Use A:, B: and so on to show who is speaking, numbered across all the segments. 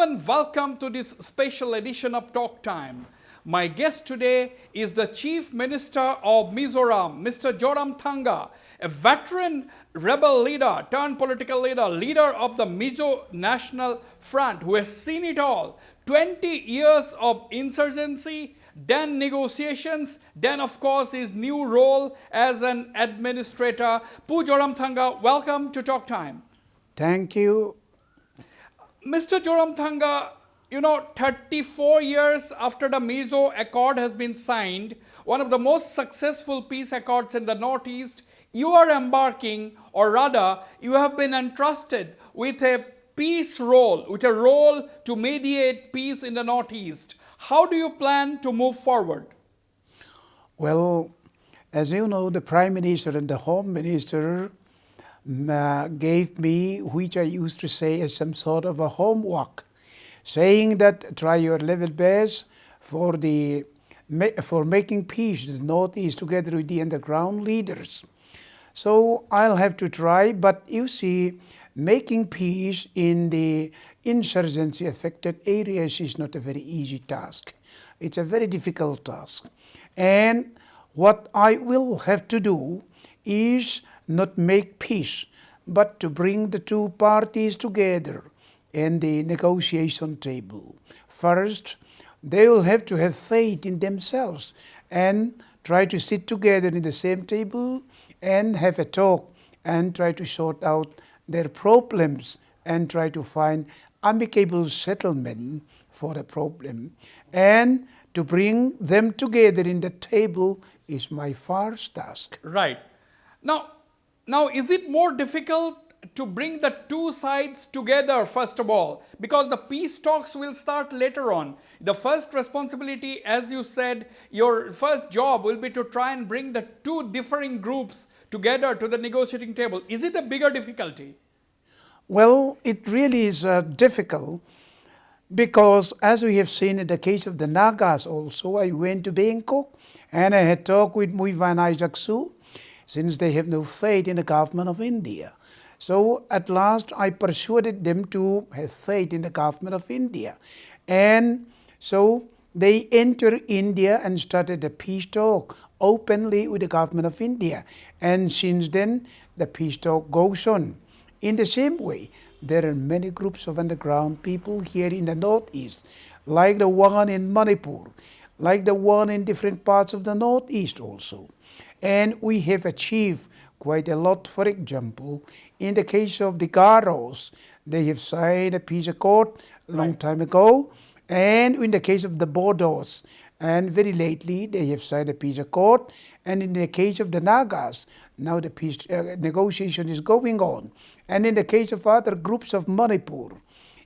A: and welcome to this special edition of Talk Time. My guest today is the Chief Minister of Mizoram, Mr. Zoramthanga, a veteran rebel leader turned political leader of the Mizo National Front who has seen it all. 20 years of insurgency, then negotiations, then of course his new role as an administrator. Pu Zoramthanga, welcome to Talk Time.
B: Thank you.
A: Mr. Zoramthanga, 34 years after the Mizo Accord has been signed, one of the most successful peace accords in the Northeast, you are embarking, or rather, you have been entrusted with a peace role, with a role to mediate peace in the Northeast. How do you plan to move forward?
B: Well, as you know, the Prime Minister and the Home Minister gave me, which I used to say as some sort of a homework, saying that try your level best for making peace in the Northeast together with the underground leaders. So I'll have to try, but you see, making peace in the insurgency affected areas is not a very easy task. It's a very difficult task. And what I will have to do is not make peace, but to bring the two parties together in the negotiation table. First, they will have to have faith in themselves and try to sit together in the same table and have a talk and try to sort out their problems and try to find amicable settlement for the problem. And to bring them together in the table is my first task.
A: Right. Now, is it more difficult to bring the two sides together, first of all? Because the peace talks will start later on. The first responsibility, as you said, your first job will be to try and bring the two differing groups together to the negotiating table. Is it a bigger difficulty?
B: Well, it really is difficult because, as we have seen in the case of the Nagas also, I went to Bangkok and I had talked with Muivan Isaacsu, since they have no faith in the government of India. So at last I persuaded them to have faith in the government of India. And so they entered India and started a peace talk openly with the government of India. And since then, the peace talk goes on. In the same way, there are many groups of underground people here in the Northeast, like the one in Manipur, like the one in different parts of the Northeast also. And we have achieved quite a lot. For example, in the case of the Garos, they have signed a peace accord a long time ago. And in the case of the Bodos, and very lately, they have signed a peace accord. And in the case of the Nagas, now the peace negotiation is going on. And in the case of other groups of Manipur,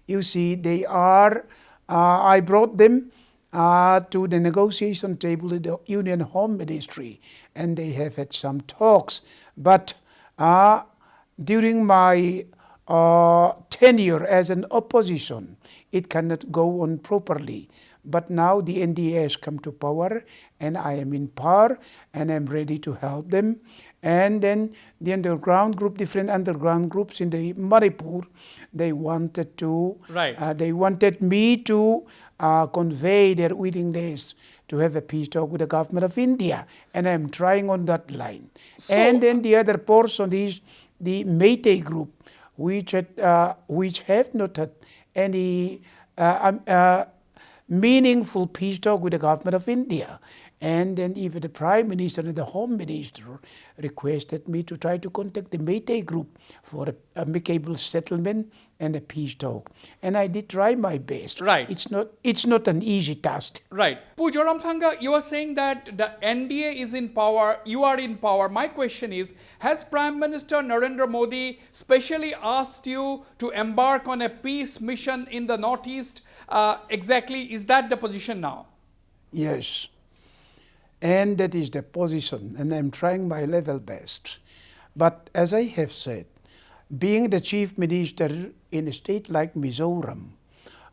B: you see, they are, I brought them to the negotiation table in the Union Home Ministry, and they have had some talks. But during my tenure as an opposition, it cannot go on properly. But now the NDA has come to power, and I am in power, and I'm ready to help them. And then the underground group, different underground groups in the Manipur, they wanted to, they wanted me to convey their willingness to have a peace talk with the government of India, and I'm trying on that line. So, and then the other portion is the Meitei group, which have not had any meaningful peace talk with the government of India. And then even the Prime Minister and the Home Minister requested me to try to contact the Meitei group for an amicable settlement and a peace talk. And I did try my best.
A: Right.
B: It's not an easy task.
A: Right. Pu Zoramthanga, you are saying that the NDA is in power, you are in power. My question is, has Prime Minister Narendra Modi specially asked you to embark on a peace mission in the Northeast? Exactly, is that the position now?
B: Yes. And that is the position, and I'm trying my level best. But as I have said, being the Chief Minister in a state like Mizoram,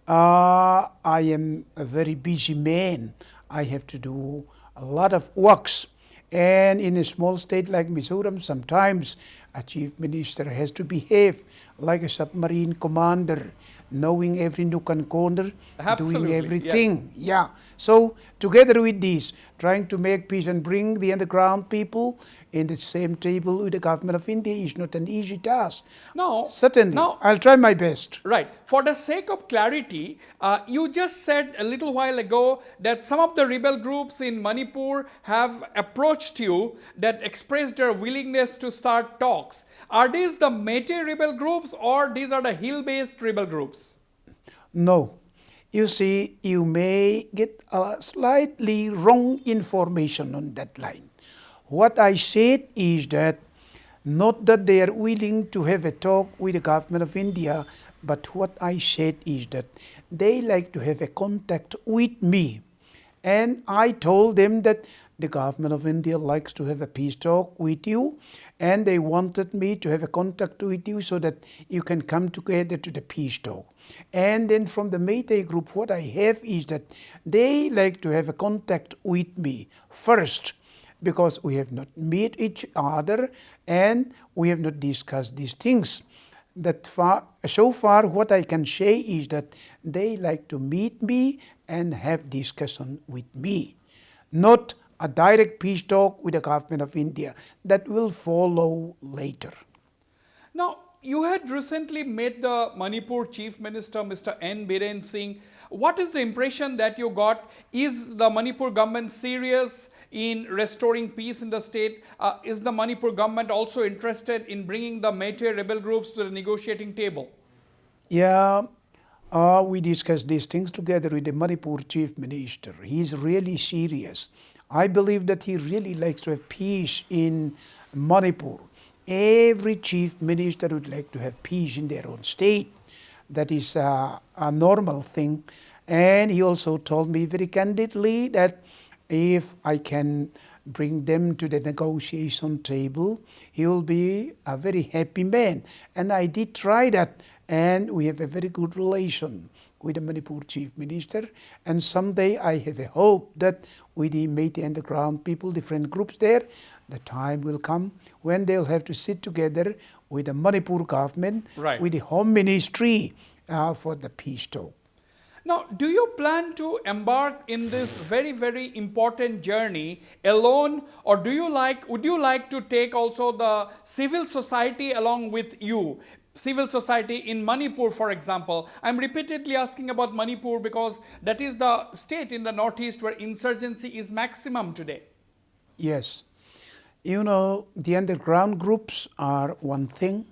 B: I am a very busy man. I have to do a lot of works. And in a small state like Mizoram, sometimes a Chief Minister has to behave like a submarine commander knowing every nook and corner,
A: Absolutely,
B: doing
A: yes.
B: everything. Yeah. So together with this, trying to make peace and bring the underground people in the same table with the government of India is not an easy task.
A: Now,
B: Certainly,
A: now,
B: I'll try my best.
A: right. For the sake of clarity, you just said a little while ago that some of the rebel groups in Manipur have approached you that expressed their willingness to start talks. Are these the Métis rebel groups or these are the hill-based rebel groups?
B: No. You see, you may get a slightly wrong information on that line. What I said is that not that they are willing to have a talk with the government of India, but what I said is that they like to have a contact with me. And I told them that the government of India likes to have a peace talk with you, and they wanted me to have a contact with you so that you can come together to the peace talk. And then from the Métis group, what I have is that they like to have a contact with me first, because we have not met each other and we have not discussed these things. So far, what I can say is that they like to meet me and have discussion with me, not a direct peace talk with the government of India. That will follow later.
A: Now, you had recently met the Manipur Chief Minister, Mr. N. Biren Singh. What is the impression that you got? Is the Manipur government serious in restoring peace in the state? Is the Manipur government also interested in bringing the Métis rebel groups to the negotiating table?
B: Yeah, we discussed these things together with the Manipur Chief Minister. He's really serious. I believe that he really likes to have peace in Manipur. Every chief minister would like to have peace in their own state. That is a normal thing. And he also told me very candidly that if I can bring them to the negotiation table, he will be a very happy man. And I did try that, and we have a very good relation with the Manipur Chief Minister. And someday I have a hope that with the Métis underground people, different groups there, the time will come when they'll have to sit together with the Manipur government,
A: right,
B: with the Home Ministry for the peace talk.
A: Now, do you plan to embark in this very, very important journey alone, or would you like to take also the civil society along with you? Civil society in Manipur, for example. I'm repeatedly asking about Manipur because that is the state in the northeast where insurgency is maximum today.
B: Yes. You know, the underground groups are one thing,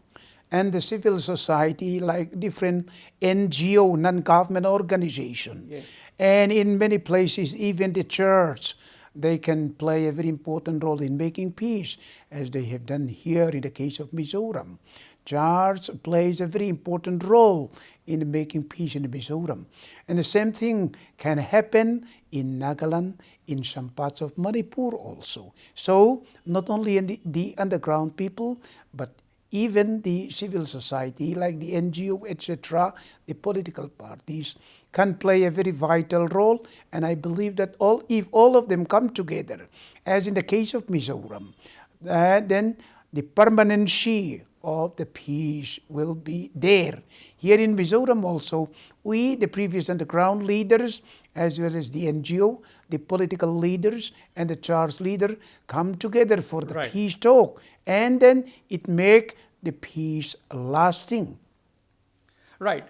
B: and the civil society, like different NGO, non-government organization.
A: Yes.
B: And in many places, even the church, they can play a very important role in making peace, as they have done here in the case of Mizoram. Church plays a very important role in making peace in Mizoram. And the same thing can happen in Nagaland, in some parts of Manipur also. So not only in the underground people, but even the civil society, like the NGO, etc., the political parties, can play a very vital role. And I believe that if all of them come together, as in the case of Mizoram, then the permanency of the peace will be there. Here in Mizoram also, we, the previous underground leaders, as well as the NGO, the political leaders and the church leader come together for the
A: right,
B: peace talk, and then it make the peace lasting.
A: Right.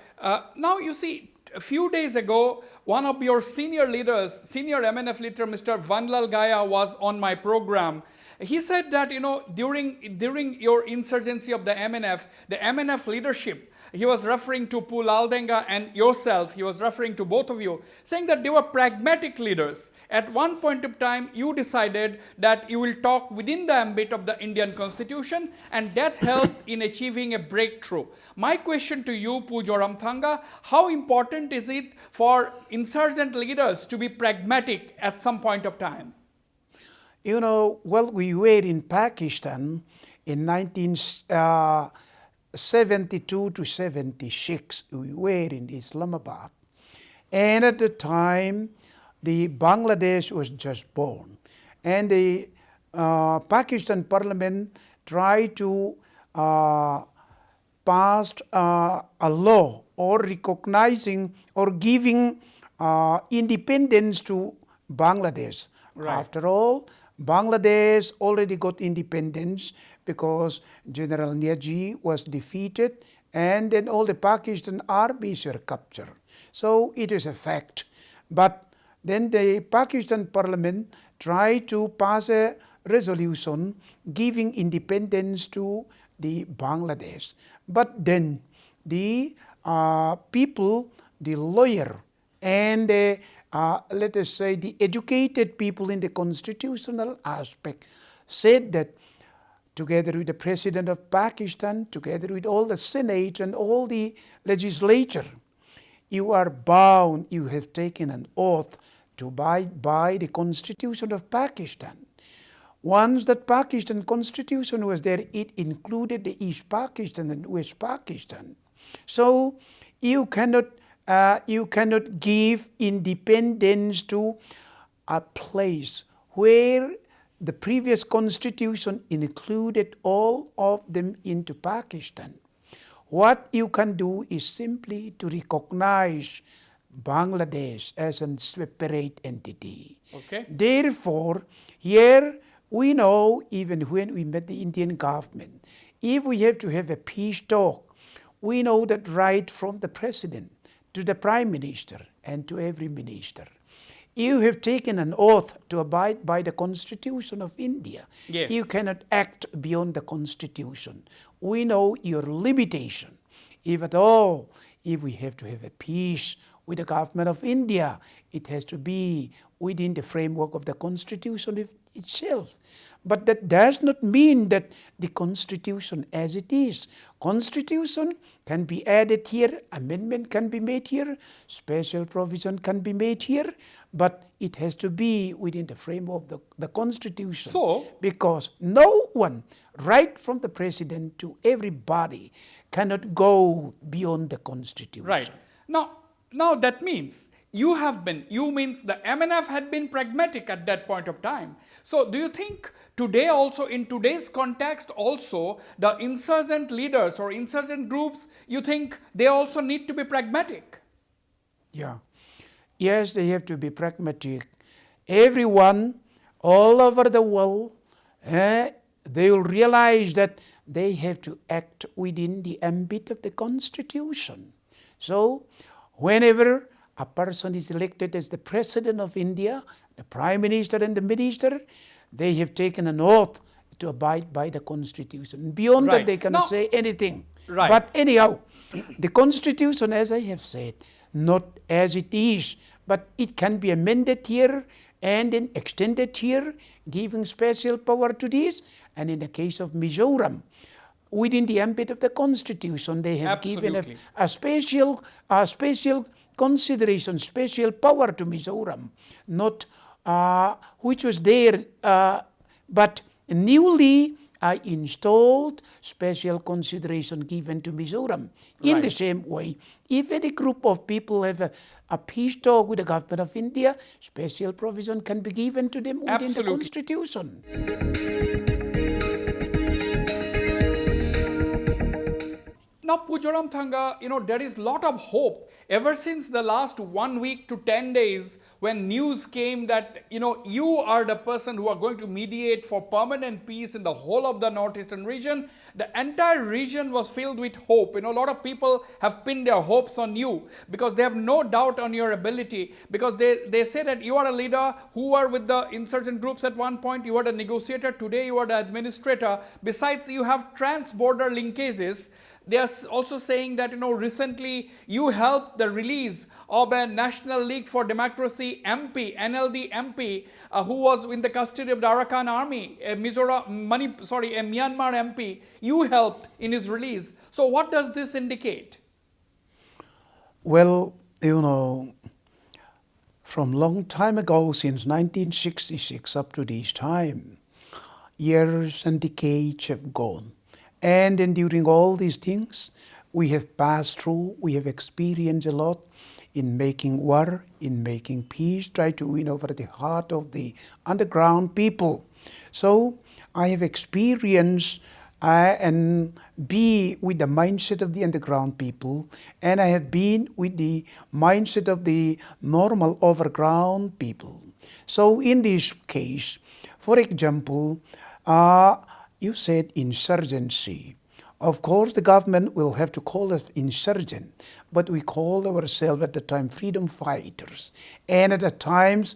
A: Now you see, a few days ago, one of your senior leaders, senior MNF leader, Mr. Vanlal Gaya, was on my program. He said that, during your insurgency of the MNF leadership, he was referring to Pu Laldenga and yourself, he was referring to both of you, saying that they were pragmatic leaders. At one point of time, you decided that you will talk within the ambit of the Indian Constitution, and that helped in achieving a breakthrough. My question to you, Pu Zoramthanga, how important is it for insurgent leaders to be pragmatic at some point of time?
B: We were in Pakistan in 1972 to 76. We were in Islamabad. And at the time, the Bangladesh was just born. And the Pakistan parliament tried to pass a law or recognizing or giving independence to Bangladesh.
A: Right.
B: After all, Bangladesh already got independence because General Niazi was defeated and then all the Pakistan armies were captured. So it is a fact. But then the Pakistan parliament tried to pass a resolution giving independence to the Bangladesh. But then the people, the lawyer and let us say the educated people in the constitutional aspect said that together with the President of Pakistan, together with all the Senate and all the legislature, you are bound, you have taken an oath to abide by the Constitution of Pakistan. Once that Pakistan Constitution was there, it included the East Pakistan and West Pakistan. So you cannot give independence to a place where the previous constitution included all of them into Pakistan. What you can do is simply to recognize Bangladesh as a separate entity.
A: Okay.
B: Therefore, here we know, even when we met the Indian government, if we have to have a peace talk, we know that right from the president to the prime minister and to every minister, you have taken an oath to abide by the Constitution of India.
A: Yes.
B: You cannot act beyond the Constitution. We know your limitation. If at all, if we have to have a peace with the government of India, it has to be within the framework of the Constitution itself. But that does not mean that the Constitution as it is. Constitution can be added here, amendment can be made here, special provision can be made here, but it has to be within the framework of the Constitution.
A: So,
B: because no one, right from the president to everybody, cannot go beyond the Constitution.
A: right. Now that means you means the MNF had been pragmatic at that point of time. So do you think today also, in today's context also, the insurgent leaders or insurgent groups, you think they also need to be pragmatic?
B: Yeah. Yes, they have to be pragmatic. Everyone all over the world, they will realize that they have to act within the ambit of the Constitution. So whenever a person is elected as the President of India, the Prime Minister and the Minister, they have taken an oath to abide by the Constitution. Beyond
A: Right.
B: that, they cannot
A: Now-
B: say anything.
A: Right.
B: But anyhow, the Constitution, as I have said, not as it is, but it can be amended here and then extended here, giving special power to this. And in the case of Mizoram, within the ambit of the Constitution, they have given
A: Absolutely.
B: a special consideration, special power to Mizoram, not which was there, but newly installed special consideration given to Mizoram. In
A: Right.
B: the same way, if any group of people have a peace talk with the government of India, special provision can be given to them within the
A: Absolutely.
B: Constitution.
A: Now, Zoramthanga, there is a lot of hope ever since the last 1 week to 10 days when news came that, you are the person who are going to mediate for permanent peace in the whole of the northeastern region. The entire region was filled with hope. A lot of people have pinned their hopes on you because they have no doubt on your ability, because they say that you are a leader who were with the insurgent groups at one point, you were the negotiator, today you are the administrator. Besides, you have trans-border linkages. They are also saying that, recently you helped the release of a National League for Democracy MP, NLD MP, who was in the custody of the Arakan army, a Myanmar MP. You helped in his release. So what does this indicate?
B: Well, from long time ago, since 1966 up to this time, years and decades have gone. And then during all these things, we have passed through, we have experienced a lot in making war, in making peace, try to win over the heart of the underground people. So I have experienced and be with the mindset of the underground people, and I have been with the mindset of the normal overground people. So in this case, for example, you said insurgency. Of course, the government will have to call us insurgent, but we called ourselves at the time freedom fighters. And at the times,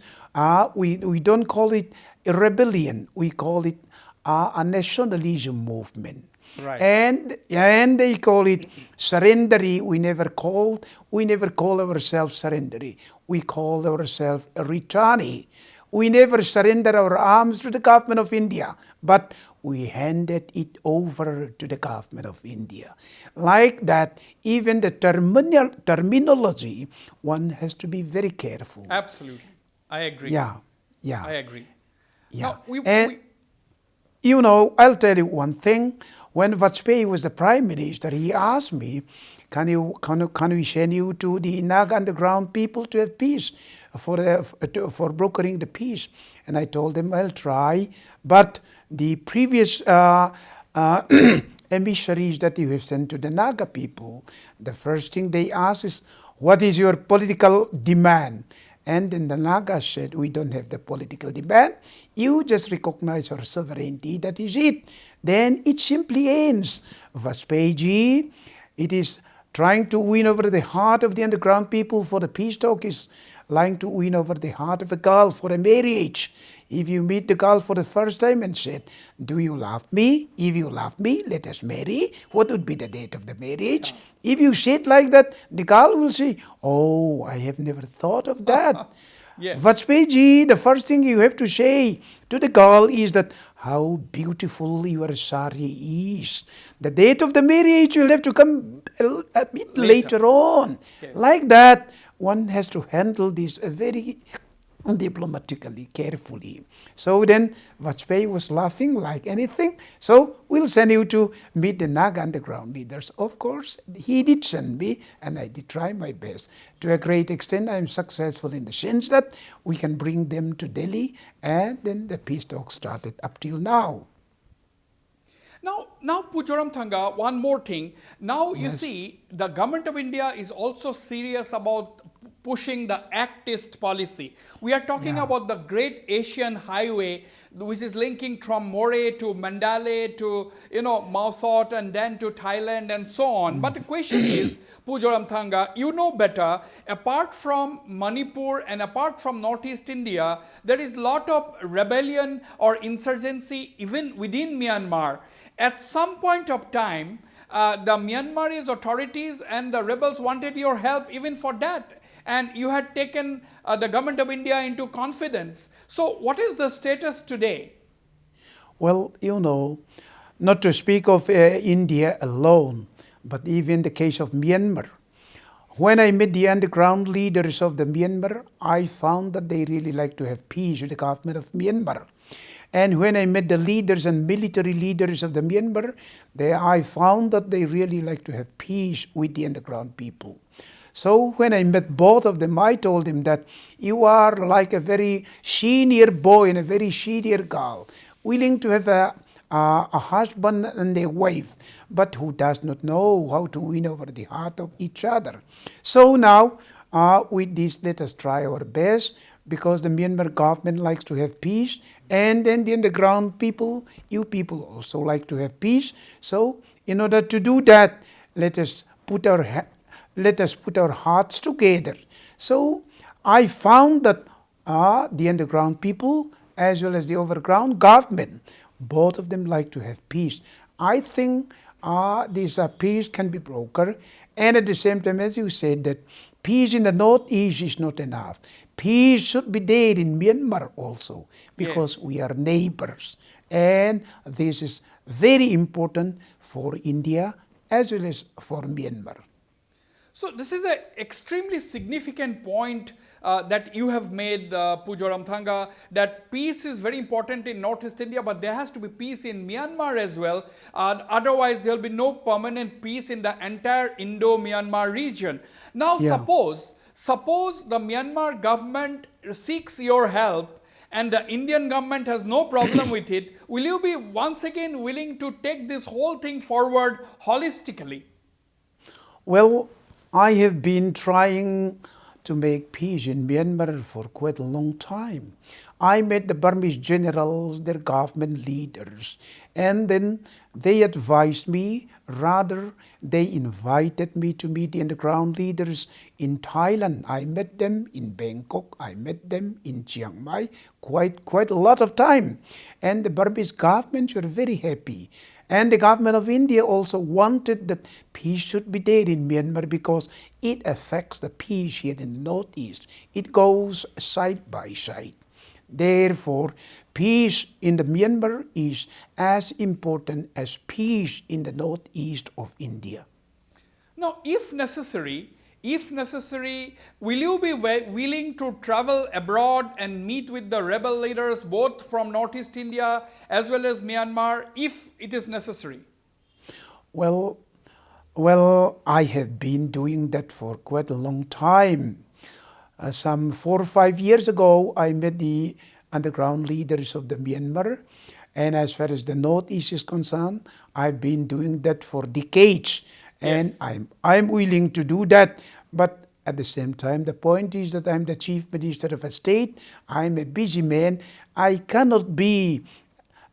B: we don't call it a rebellion, we call it a nationalism movement.
A: Right.
B: And they call it surrendery. We never call ourselves surrendery. We call ourselves a returnee. We never surrender our arms to the government of India, but we handed it over to the government of India. Like that, even the terminology, one has to be very careful.
A: Absolutely. I agree.
B: Yeah.
A: I agree.
B: Yeah.
A: Now,
B: You know, I'll tell you one thing. When Wasbir was the Prime Minister, he asked me, can we send you to the Naga underground people to have peace, for brokering the peace? And I told him, I'll try. But the previous emissaries that you have sent to the Naga people, the first thing they ask is, what is your political demand? And then the Naga said, we don't have the political demand. You just recognize our sovereignty, that is it. Then it simply ends. Wasbir, it is trying to win over the heart of the underground people for the peace talk is like to win over the heart of a girl for a marriage. If you meet the girl for the first time and said, do you love me? If you love me, let us marry. What would be the date of the marriage? If you say it like that, the girl will say, oh, I have never thought of that.
A: Yes.
B: Wasbir, the first thing you have to say to the girl is that how beautiful your sari is. The date of the marriage will have to come a bit later on.
A: Yes.
B: Like that, one has to handle this very diplomatically, carefully. So then Wasbir was laughing like anything. So we'll send you to meet the Naga underground leaders. Of course, he did send me, and I did try my best. To a great extent, I'm successful in the sense that we can bring them to Delhi, and then the peace talks started up till now.
A: Now, Zoramthanga, one more thing. Now you
B: Yes.
A: see, the government of India is also serious about pushing the Act East policy. We are talking
B: Yeah.
A: about the Great Asian Highway, which is linking from Moreh to Mandalay to Mausot and then to Thailand and so on. But the question is, Zoramthanga, you know better. Apart from Manipur and apart from Northeast India, there is a lot of rebellion or insurgency even within Myanmar. At some point of time, the Myanmarese authorities and the rebels wanted your help even for that. And you had taken the government of India into confidence. So what is the status today?
B: Well, you know, not to speak of India alone, but even the case of Myanmar. When I met the underground leaders of the Myanmar, I found that they really like to have peace with the government of Myanmar. And when I met the leaders and military leaders of the Myanmar, I found that they really like to have peace with the underground people. So when I met both of them, I told them that you are like a very senior boy and a very senior girl, willing to have a husband and a wife, but who does not know how to win over the heart of each other. So now, with this, let us try our best, because the Myanmar government likes to have peace, and then the underground people, you people also like to have peace. So in order to do that, let us put our hearts together. So I found that the underground people as well as the overground government, both of them like to have peace. I think this peace can be brokered, and at the same time, as you said, that peace in the northeast is not enough. Peace should be there in Myanmar also, because
A: Yes.
B: we are neighbors, and this is very important for India as well as for Myanmar.
A: So this is an extremely significant point that you have made, Zoramthanga, that peace is very important in Northeast India, but there has to be peace in Myanmar as well. Otherwise, there will be no permanent peace in the entire Indo-Myanmar region. Now,
B: Yeah.
A: suppose the Myanmar government seeks your help and the Indian government has no problem with it, will you be once again willing to take this whole thing forward holistically?
B: Well, I have been trying to make peace in Myanmar for quite a long time. I met the Burmese generals, their government leaders, and then they advised me, rather they invited me to meet the underground leaders in Thailand. I met them in Bangkok, I met them in Chiang Mai, quite a lot of time. And the Burmese government were very happy. And the government of India also wanted that peace should be there in Myanmar because it affects the peace here in the northeast. It goes side by side. Therefore, peace in the Myanmar is as important as peace in the northeast of India.
A: Now, if necessary, will you be willing to travel abroad and meet with the rebel leaders both from Northeast India as well as Myanmar if it is necessary?
B: Well, I have been doing that for quite a long time. Some 4 or 5 years ago, I met the underground leaders of the Myanmar. And as far as the Northeast is concerned, I've been doing that for decades. And
A: Yes.
B: I'm willing to do that. But at the same time, the point is that I'm the chief minister of a state. I'm a busy man. I cannot be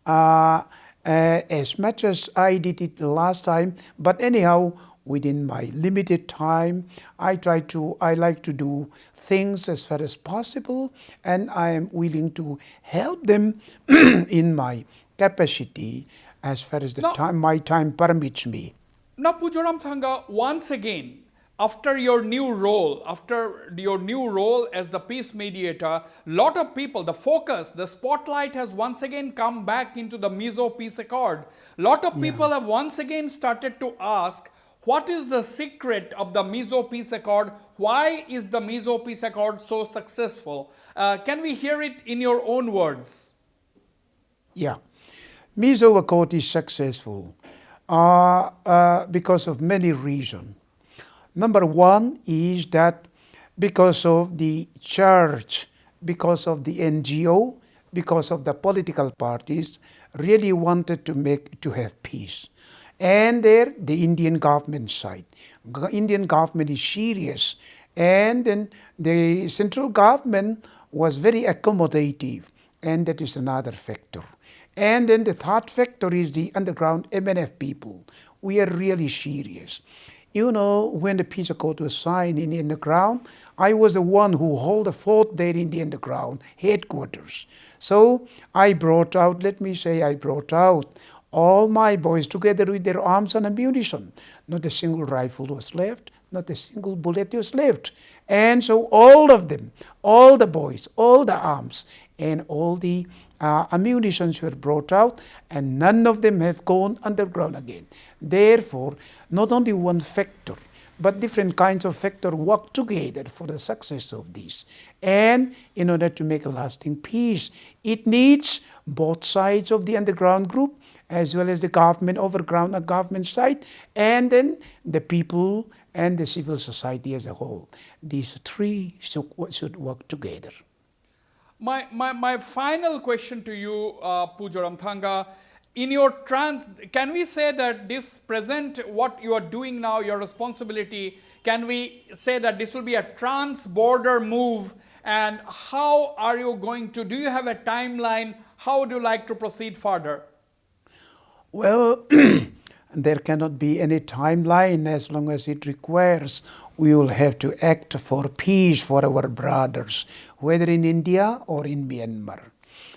B: as much as I did it the last time. But anyhow, within my limited time, I like to do things as far as possible, and I am willing to help them in my capacity as far as my time permits me.
A: Now, Zoramthanga, once again, after your new role as the peace mediator, lot of people, the focus, the spotlight has once again come back into the Mizo Peace Accord. Lot of people have once again started to ask, what is the secret of the Mizo Peace Accord? Why is the Mizo Peace Accord so successful? Can we hear it in your own words?
B: Yeah, Mizo Accord is successful because of many reasons. Number one is that because of the church, because of the NGO, because of the political parties really wanted to have peace. And there, the Indian government side. Indian government is serious. And then the central government was very accommodative. And that is another factor. And then the third factor is the underground MNF people. We are really serious. You know, when the peace accord was signed in the underground, I was the one who held the fort there in the underground headquarters. So I brought out all my boys together with their arms and ammunition. Not a single rifle was left, not a single bullet was left. And so all of them, all the boys, all the arms, and all the ammunitions were brought out, and none of them have gone underground again. Therefore, not only one factor, but different kinds of factors work together for the success of this. And in order to make a lasting peace, it needs both sides of the underground group, as well as the government, overground government side, and then the people and the civil society as a whole. These three should work together.
A: My final question to you, Zoramthanga, in your can we say that this present, what you are doing now, your responsibility, can we say that this will be a trans-border move? And how are you going to, do you have a timeline? How would you like to proceed further?
B: Well, there cannot be any timeline as long as it requires. We will have to act for peace for our brothers, whether in India or in Myanmar.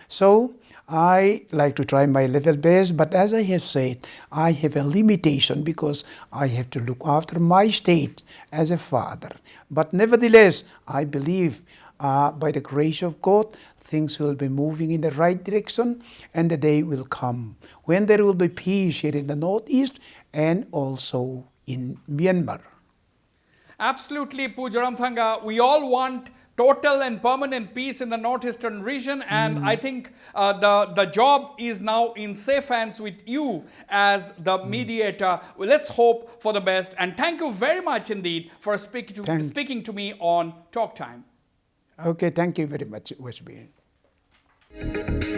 B: So I like to try my level best, but as I have said, I have a limitation because I have to look after my state as a father. But nevertheless, I believe by the grace of God, things will be moving in the right direction, and the day will come when there will be peace here in the Northeast and also in Myanmar.
A: Absolutely, Zoramthanga. We all want total and permanent peace in the northeastern region, and I think the job is now in safe hands with you as the mediator. Well, let's hope for the best, and thank you very much indeed for speaking to me on Talk Time.
B: Okay, thank you very much, Wasbir.
C: Zoramthanga.